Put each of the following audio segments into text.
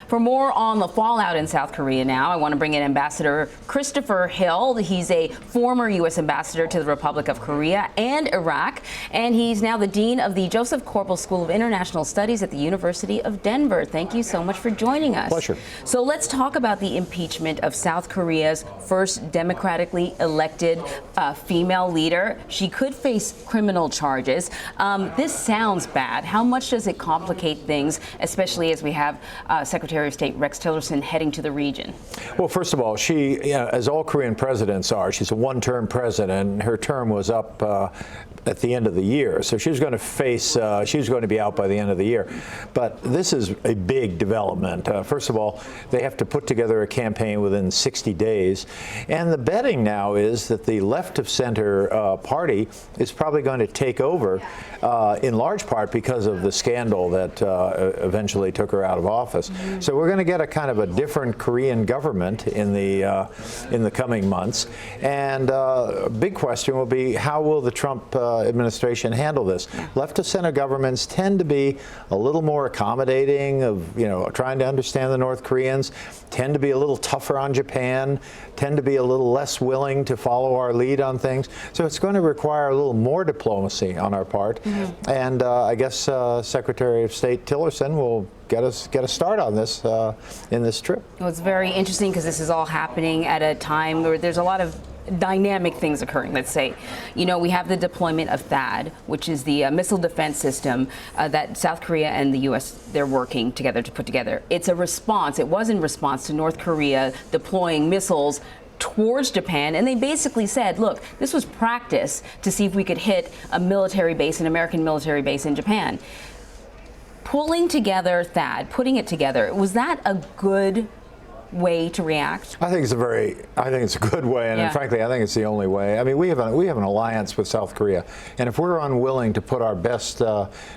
For more on the fallout in South Korea now, I want to bring in Ambassador Christopher Hill. He's a former U.S. ambassador to the Republic of Korea and Iraq, and he's now the Dean of the Joseph Corbel School of International Studies at the University of Denver. Thank you so much for joining us. Pleasure. So let's talk about the impeachment of South Korea's first democratically elected female leader. She could face criminal charges. This sounds bad. How much does it complicate things, especially as we have Secretary of State Rex Tillerson heading to the region? Well, first of all, she, as all Korean presidents are, she's a one-term president. Her term was up at the end of the year, so she's going to face, she's going to be out by the end of the year. But this is a big development. First of all, they have to put together a campaign within 60 days, and the betting now is that the left of center party is probably going to take over, in large part because of the scandal that eventually took her out of office. Mm-hmm. So we're going to get a kind of a different Korean government in the coming months, and a big question will be, how will the Trump administration handle this? Left of center governments tend to be a little more accommodating of, trying to understand the North Koreans, tend to be a little tougher on Japan, tend to be a little less willing to follow our lead on things. So it's going to require a little more diplomacy on our part. Mm-hmm. And I guess Secretary of State Tillerson will get a start on this in this trip. Well, it's very interesting because this is all happening at a time where there's a lot of dynamic things occurring. Let's say, we have the deployment of THAAD, which is the missile defense system that South Korea and the U.S. they're working together to put together. It's a response. It was in response to North Korea deploying missiles towards Japan, and they basically said, look, this was practice to see if we could hit a military base, an American military base in Japan. Pulling together THAAD, putting it together, was that a good way to react? I think it's a good way, and frankly, I think it's the only way. I mean, we have an alliance with South Korea, and if we're unwilling to put our best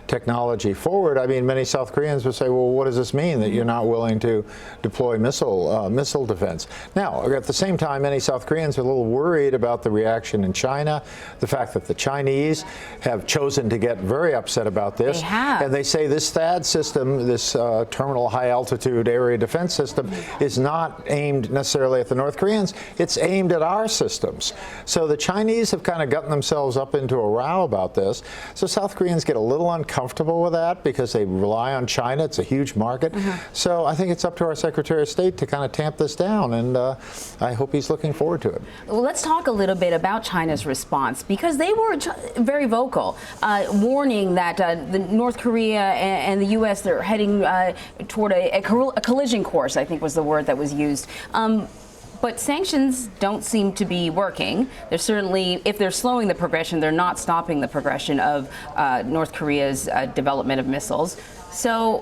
technology forward, I mean, many South Koreans would say, well, what does this mean that you're not willing to deploy missile defense? Now, at the same time, many South Koreans are a little worried about the reaction in China, the fact that the Chinese have chosen to get very upset about this. They have. And they say this THAAD system, this terminal high altitude area defense system, is not aimed necessarily at the North Koreans, it's aimed at our systems. So the Chinese have kind of gotten themselves up into a row about this. So South Koreans get a little uncomfortable with that because they rely on China. It's a huge market. Mm-hmm. So I think it's up to our Secretary of State to kind of tamp this down, and I hope he's looking forward to it. Well, let's talk a little bit about China's response, because they were very vocal, warning that the North Korea and the U.S. they're heading toward a collision course, I think was the word that was used. But sanctions don't seem to be working. They're certainly, if they're slowing the progression, they're not stopping the progression of North Korea's development of missiles. So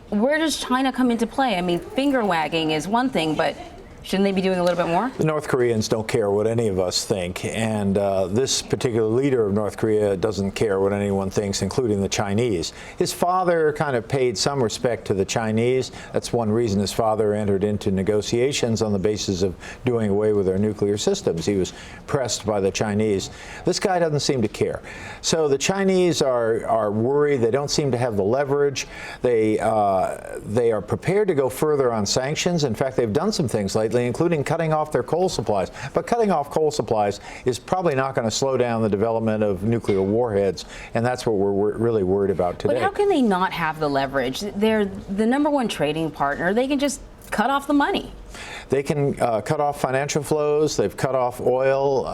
where does China come into play? I mean, finger wagging is one thing, but shouldn't they be doing a little bit more? The North Koreans don't care what any of us think, and this particular leader of North Korea doesn't care what anyone thinks, including the Chinese. His father kind of paid some respect to the Chinese. That's one reason his father entered into negotiations on the basis of doing away with their nuclear systems. He was pressed by the Chinese. This guy doesn't seem to care. So the Chinese are worried. They don't seem to have the leverage. They are prepared to go further on sanctions. In fact, they've done some things lately, including cutting off their coal supplies. But cutting off coal supplies is probably not going to slow down the development of nuclear warheads, and that's what we're really worried about today. But how can they not have the leverage? They're the number one trading partner. They can just cut off the money. They can cut off financial flows. They've cut off oil,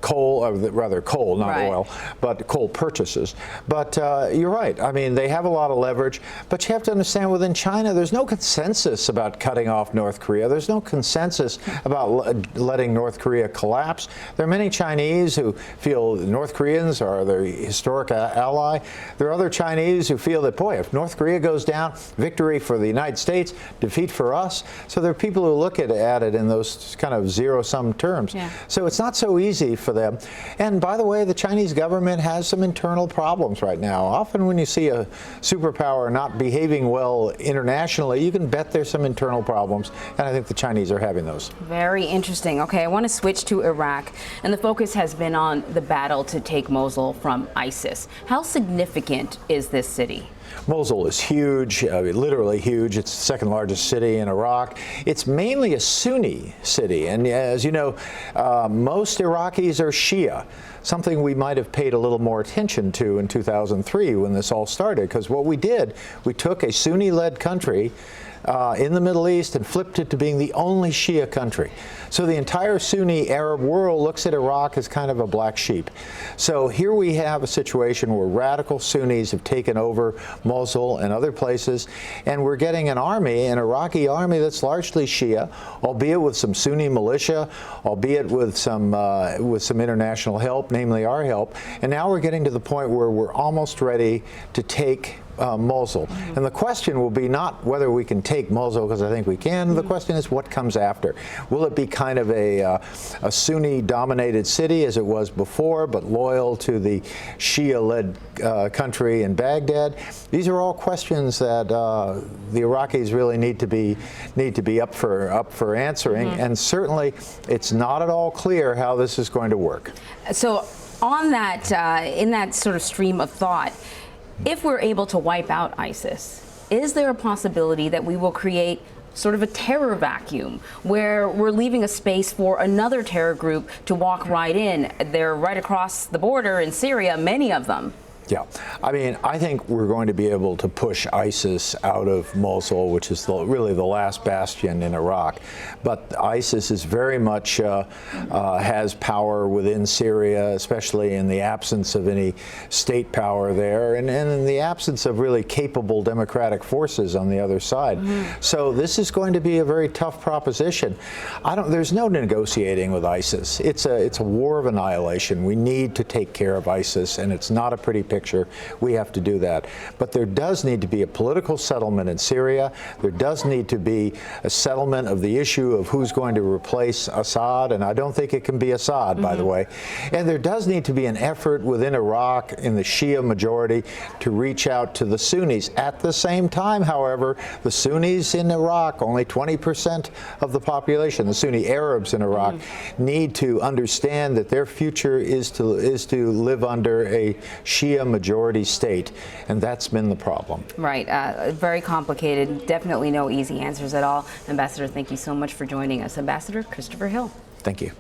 coal, or rather coal, not oil, but coal purchases. But you're right. I mean, they have a lot of leverage. But you have to understand, within China, there's no consensus about cutting off North Korea. There's no consensus about letting North Korea collapse. There are many Chinese who feel the North Koreans are their historic ally. There are other Chinese who feel that, boy, if North Korea goes down, victory for the United States, defeat for us. So there are people who look at it in those kind of zero-sum terms. Yeah. So it's not so easy for them. And by the way, the Chinese government has some internal problems right now. Often when you see a superpower not behaving well internationally, you can bet there's some internal problems, and I think the Chinese are having those. Very interesting. Okay, I want to switch to Iraq, and the focus has been on the battle to take Mosul from ISIS. How significant is this city? Mosul is huge, literally huge. It's the second largest city in Iraq. It's mainly a Sunni city, and as you know, most Iraqis are Shia, something we might have paid a little more attention to in 2003 when this all started, because what we did, we took a Sunni-led country in the Middle East and flipped it to being the only Shia country. So the entire Sunni Arab world looks at Iraq as kind of a black sheep. So here we have a situation where radical Sunnis have taken over Mosul and other places, and we're getting an army, an Iraqi army that's largely Shia, albeit with some Sunni militia, albeit with some international help, namely our help. And now we're getting to the point where we're almost ready to take Mosul. And the question will be not whether we can take Mosul, because I think we can. The question is what comes after. Will it be kind of a Sunni-dominated city as it was before, but loyal to the Shia-led country in Baghdad? These are all questions that the Iraqis really need to be up for answering. And certainly, it's not at all clear how this is going to work. So, on that, in that sort of stream of thought, if we're able to wipe out ISIS, is there a possibility that we will create sort of a terror vacuum where we're leaving a space for another terror group to walk right in? They're right across the border in Syria, many of them. Yeah, I mean, I think we're going to be able to push ISIS out of Mosul, which is really the last bastion in Iraq. But ISIS is very much has power within Syria, especially in the absence of any state power there, and in the absence of really capable democratic forces on the other side. So this is going to be a very tough proposition. There's no negotiating with ISIS. It's a war of annihilation. We need to take care of ISIS, and it's not a pretty picture. We have to do that. But there does need to be a political settlement in Syria. There does need to be a settlement of the issue of who's going to replace Assad, and I don't think it can be Assad, by the way. And there does need to be an effort within Iraq, in the Shia majority, to reach out to the Sunnis. At the same time, however, the Sunnis in Iraq, only 20% of the population, the Sunni Arabs in Iraq, need to understand that their future is to live under a Shia majority state, and that's been the problem. Right. Very complicated. Definitely no easy answers at all. Ambassador, thank you so much for joining us. Ambassador Christopher Hill. Thank you.